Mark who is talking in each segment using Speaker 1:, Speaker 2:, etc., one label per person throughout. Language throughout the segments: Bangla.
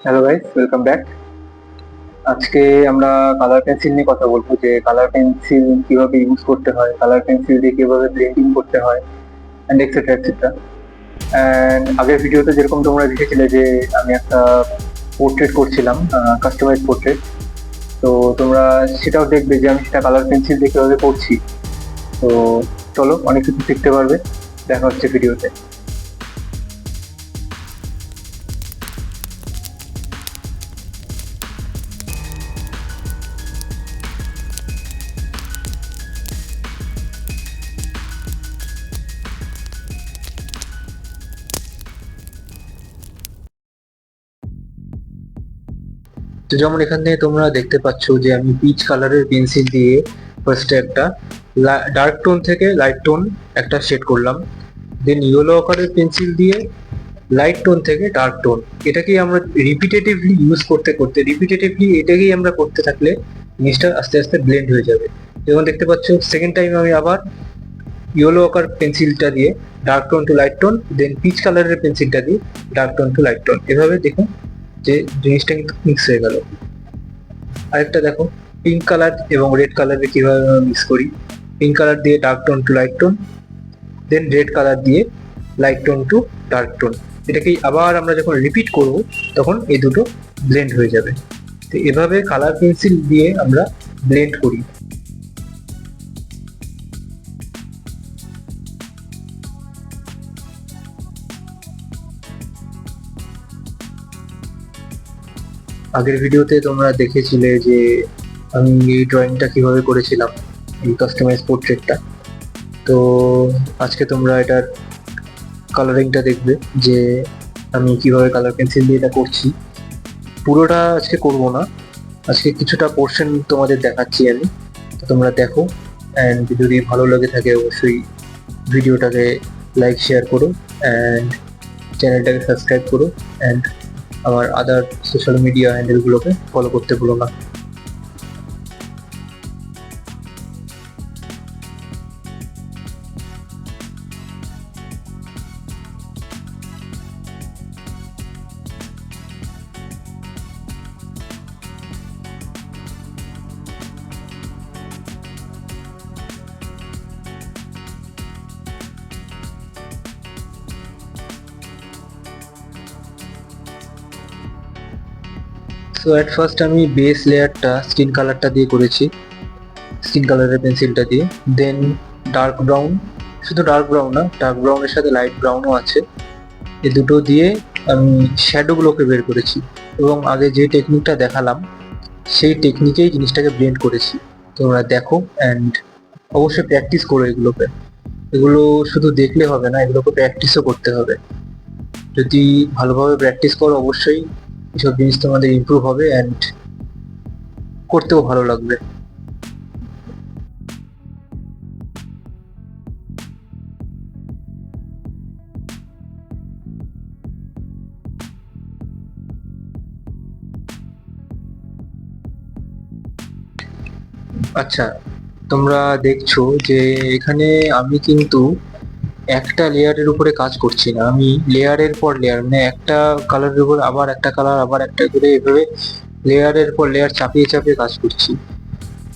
Speaker 1: Hello guys, welcome back. আজকে আমরা কালার পেন্সিল নিয়ে কথা বলবো, যে কালার পেন্সিল কিভাবে ইউজ করতে হয়, কালার পেন্সিল দিয়ে কিভাবে ব্লেন্ডিং করতে হয়, অ্যান্ড এক্সেট্রা এক্সেট্রা। অ্যান্ড আগের ভিডিওতে যেরকম তোমরা দেখেছিলে যে আমি একটা পোর্ট্রেট করছিলাম, কাস্টমাইজ পোর্ট্রেট। তো তোমরা সেটাও দেখবে যে আমি সেটা কালার পেন্সিল দিয়ে কিভাবে করছি। তো চলো, অনেক কিছু শিখতে পারবে। দেখা হচ্ছে ভিডিওতে। তো যেমন এখানে তোমরা দেখতে পাচ্ছ যে আমি পিচ কালারের পেন্সিল দিয়ে ফার্স্টে একটা ডার্ক টোন থেকে লাইট টোন একটা শেড করলাম। দেন ইয়েলো আকারের পেন্সিল দিয়ে লাইট টোন থেকে ডার্ক টোন, এটাকেই আমরা রিপিটেটিভলি ইউজ করতে করতে এটাকেই আমরা করতে থাকলে জিনিসটা আস্তে আস্তে ব্লেন্ড হয়ে যাবে। যেমন দেখতে পাচ্ছ, সেকেন্ড টাইম আমি আবার ইয়েলো আকার পেন্সিলটা দিয়ে dark tone to light tone, then peach কালারের পেন্সিলটা দিয়ে dark tone to light tone, এভাবে দেখুন যে জিনিসটা কিন্তু মিক্স হয়ে গেল। আরেকটা দেখো, পিঙ্ক কালার এবং রেড কালারে কিভাবে আমরা মিক্স করি। পিঙ্ক কালার দিয়ে dark tone to light tone, then red colour দিয়ে light tone to dark tone. এটাকেই আবার আমরা যখন রিপিট করব তখন এই দুটো ব্লেন্ড হয়ে যাবে। তো এভাবে কালার পেন্সিল দিয়ে আমরা ব্লেন্ড করি। আগের ভিডিওতে তোমরা দেখেছিলে যে আমি এই ড্রয়িংটা কিভাবে করেছিলাম, এই কাস্টমাইজ পোর্ট্রেটটা। তো আজকে তোমরা এটার কালারিংটা দেখবে যে আমি কিভাবে কালার পেন্সিল দিয়ে এটা করছি। পুরোটা আজকে করব না, আজকে কিছুটা পোর্শন তোমাদের দেখাচ্ছি আমি। তো তোমরা দেখো, অ্যান্ড যদি ভালো লাগে থাকে অবশ্যই ভিডিওটাকে লাইক শেয়ার করো, অ্যান্ড চ্যানেলটাকে সাবস্ক্রাইব করো, অ্যান্ড আমার আদার সোশ্যাল মিডিয়া হ্যান্ডেলগুলোকে ফলো করতে ভুলো না। সো অ্যাট ফার্স্ট আমি বেস লেয়ারটা স্কিন কালারটা দিয়ে করেছি, স্কিন কালারের পেন্সিলটা দিয়ে। দেন ডার্ক ব্রাউন, শুধু ডার্ক ব্রাউন না, ডার্ক ব্রাউনের সাথে লাইট ব্রাউনও আছে, এই দুটো দিয়ে আমি শ্যাডোগুলোকে বের করেছি। এবং আগে যে টেকনিকটা দেখালাম সেই টেকনিকেই জিনিসটাকে ব্লেন্ড করেছি। তোমরা দেখো, অ্যান্ড অবশ্যই প্র্যাকটিস করো এগুলোকে। এগুলো শুধু দেখলে হবে না, এগুলোকে প্র্যাকটিসও করতে হবে। যদি ভালোভাবে প্র্যাকটিস করো অবশ্যই এসব জিনিস তোমাদের ইমপ্রুভ হবে, অ্যান্ড করতেও ভালো লাগবে। আচ্ছা, তোমরা দেখছো যে এখানে আমি কিন্তু একটা লেয়ারের উপরে কাজ করছি না, আমি লেয়ারের পর লেয়ার, মানে একটা কালারের উপর আবার একটা কালার, আবার একটা করে, এভাবে লেয়ারের পর লেয়ার চাপিয়ে চাপিয়ে কাজ করছি।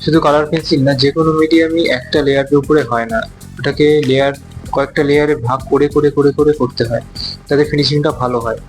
Speaker 1: শুধু কালার পেন্সিল না, যে কোনো মিডিয়ামই একটা লেয়ারের উপরে হয় না, ওটাকে লেয়ার, কয়েকটা লেয়ারে ভাগ করে করে করে করে করতে হয়, তাতে ফিনিশিংটা ভালো হয়।